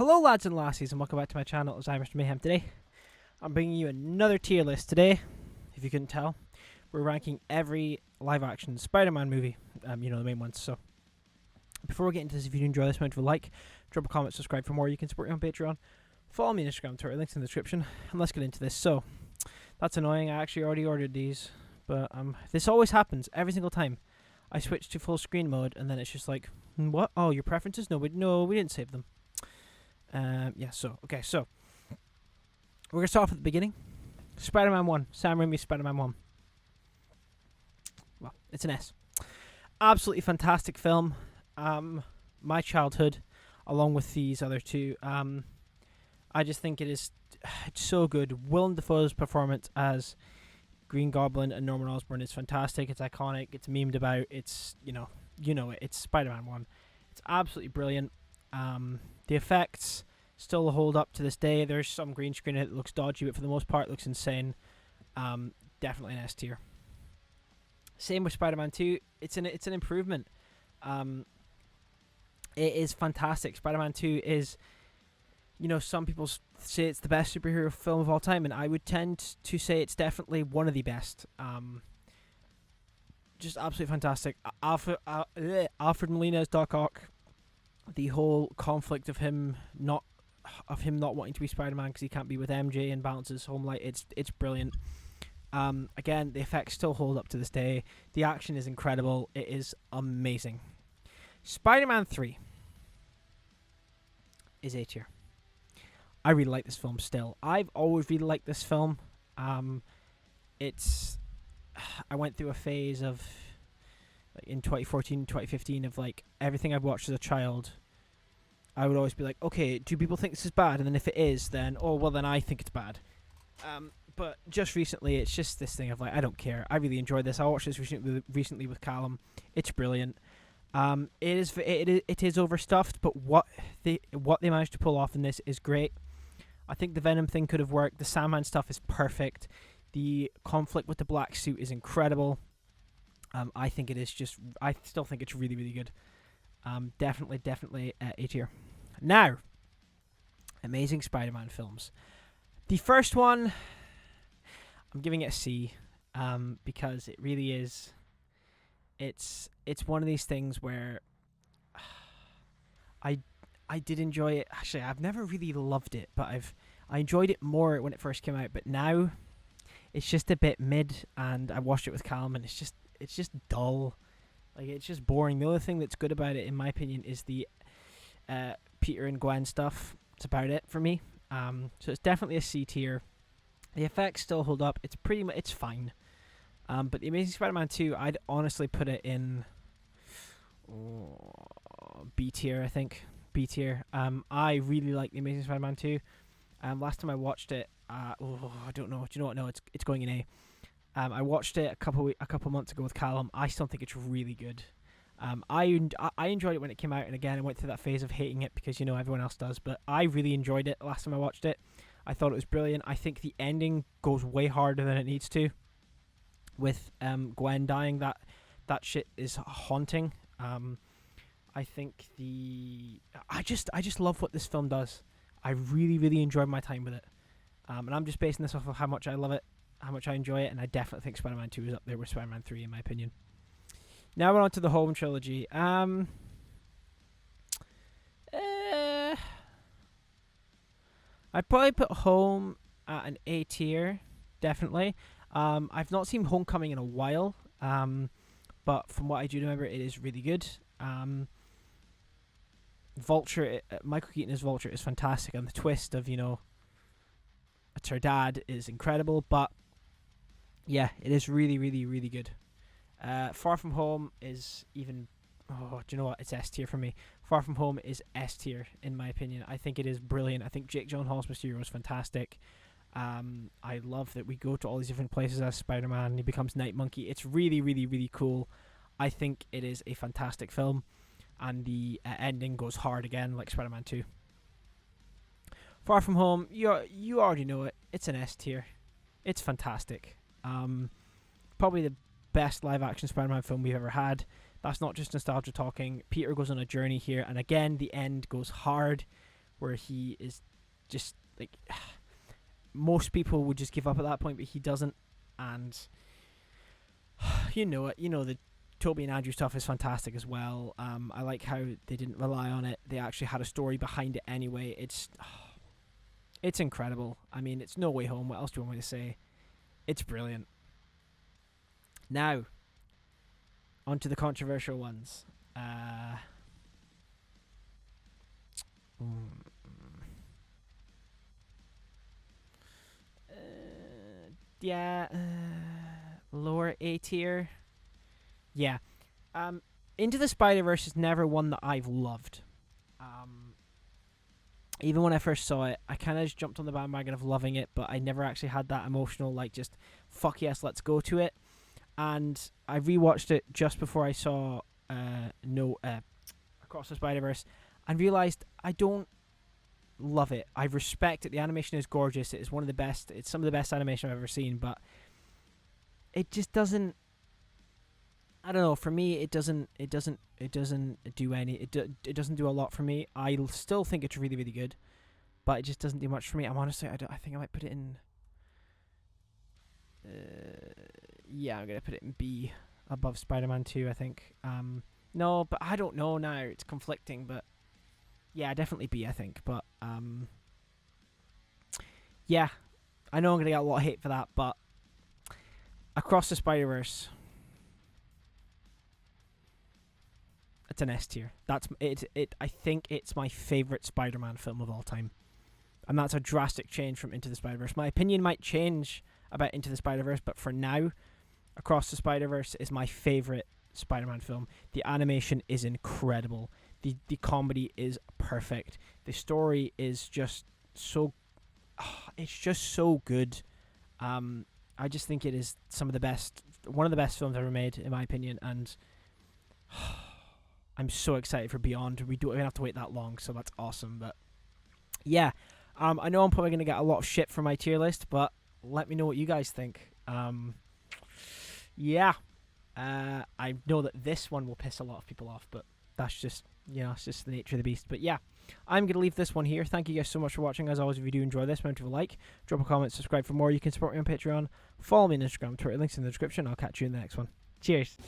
Hello lads and lassies and welcome back to my channel as I'm Mr. Mayhem. Today I'm bringing you another tier list. Today, if you couldn't tell, we're ranking every live action Spider-Man movie, the main ones. So before we get into this, if you do enjoy this, remember to like, drop a comment, subscribe for more. You can support me on Patreon, follow me on Instagram, Twitter, links in the description, and let's get into this. So that's annoying, I actually already ordered these, but this always happens every single time. I switch to full screen mode and then it's just like, what? Oh, your preferences? No, we didn't save them. So we're going to start off at the beginning. Spider-Man 1. Sam Raimi's Spider-Man 1. Well, it's an S. Absolutely fantastic film. My childhood, along with these other two. I just think it's so good. Willem Dafoe's performance as Green Goblin and Norman Osborn is fantastic. It's iconic. It's memed about. It's, you know it. It's Spider-Man 1. It's absolutely brilliant. The effects still hold up to this day. There's some green screen in it that looks dodgy, but for the most part it looks insane. Definitely an S tier. Same with Spider-Man 2. It's an improvement. It is fantastic. Spider-Man 2 is, some people say it's the best superhero film of all time, and I would tend to say it's definitely one of the best. Just absolutely fantastic. Alfred Molina as Doc Ock. The whole conflict of him not wanting to be Spider-Man because he can't be with MJ and balances home light. It's brilliant. Again, the effects still hold up to this day. The action is incredible. It is amazing. Spider-Man 3 is A tier. I really like this film still. I've always really liked this film. I went through a phase of in 2014, 2015 of everything I've watched as a child. I would always be like, okay, do people think this is bad? And then if it is, then then I think it's bad. But just recently, it's just this thing of I don't care. I really enjoyed this. I watched this recently with Callum. It's brilliant. It is overstuffed, but what they managed to pull off in this is great. I think the Venom thing could have worked. The Sandman stuff is perfect. The conflict with the black suit is incredible. I still think it's really, really good. Definitely A tier. Now, Amazing Spider-Man films. The first one, I'm giving it a C, because it really is. It's one of these things where I did enjoy it. Actually, I've never really loved it, but I enjoyed it more when it first came out. But now, it's just a bit mid, and I watched it with Callum, and it's just dull. It's just boring. The only thing that's good about it, in my opinion, is the Peter and Gwen stuff. It's about it for me. So it's definitely a C tier. The effects still hold up. It's fine. But the Amazing Spider-Man 2, I'd honestly put it in B tier, I think. B tier. I really like the Amazing Spider-Man 2. Last time I watched it, I don't know. Do you know what? No, it's going in A. I watched it a couple months ago with Callum. I still think it's really good. I enjoyed it when it came out, and again, I went through that phase of hating it because everyone else does. But I really enjoyed it last time I watched it. I thought it was brilliant. I think the ending goes way harder than it needs to. With Gwen dying, that shit is haunting. I think I just love what this film does. I really, really enjoyed my time with it. And I'm just basing this off of how much I love it, how much I enjoy it, and I definitely think Spider-Man 2 is up there with Spider-Man 3 in my opinion. Now we're on to the Home trilogy. I'd probably put Home at an A tier, definitely. I've not seen Homecoming in a while, but from what I do remember, it is really good. Vulture, Michael Keaton as Vulture is fantastic, and the twist of it's her dad is incredible. But yeah, it is really, really, really good. Far From Home is even. Oh, do you know what? It's S tier for me. Far From Home is S tier in my opinion. I think it is brilliant. I think Jake Gyllenhaal's Mysterio is fantastic. I love that we go to all these different places as Spider-Man and he becomes Night Monkey. It's really, really, really cool. I think it is a fantastic film, and the ending goes hard again like Spider-Man 2. Far From Home, you already know it. It's an S tier. It's fantastic. Probably the best live-action Spider-Man film we've ever had. That's not just nostalgia talking. Peter goes on a journey here, and again, the end goes hard. where he is just like most people would just give up at that point, but he doesn't. And you know it. You know the Toby and Andrew stuff is fantastic as well. I like how they didn't rely on it. They actually had a story behind it anyway. It's incredible. I mean, it's No Way Home. What else do you want me to say? It's brilliant. Now, onto the controversial ones. Lower A tier. Yeah. Into the Spider-Verse is never one that I've loved. Even when I first saw it, I kind of just jumped on the bandwagon of loving it, but I never actually had that emotional, like, just, fuck yes, let's go to it. And I rewatched it just before I saw Across the Spider-Verse, and realized I don't love it. I respect it. The animation is gorgeous. It is one of the best. It's some of the best animation I've ever seen, but it just doesn't. I don't know. For me, it doesn't do any. It doesn't do a lot for me. I still think it's really, really good, but it just doesn't do much for me. I'm honestly, I think I might put it in. Yeah, I'm gonna put it in B, above Spider-Man 2. I think. No, but I don't know now. It's conflicting, but yeah, definitely B. I think, but yeah, I know I'm gonna get a lot of hate for that, but Across the Spider-Verse. It's an S tier. That's it. I think it's my favorite Spider-Man film of all time, and that's a drastic change from Into the Spider-Verse. My opinion might change about Into the Spider-Verse, but for now, Across the Spider-Verse is my favorite Spider-Man film. The animation is incredible. The comedy is perfect. The story is just so. It's just so good. I just think it is one of the best films ever made, in my opinion, and. I'm so excited for Beyond. We don't even have to wait that long, so that's awesome. But yeah, I know I'm probably going to get a lot of shit from my tier list, but let me know what you guys think. Yeah, I know that this one will piss a lot of people off, but that's just, it's just the nature of the beast. But yeah, I'm going to leave this one here. Thank you guys so much for watching. As always, if you do enjoy this, remember to like, drop a comment, subscribe for more. You can support me on Patreon, follow me on Instagram, Twitter, links in the description. I'll catch you in the next one. Cheers.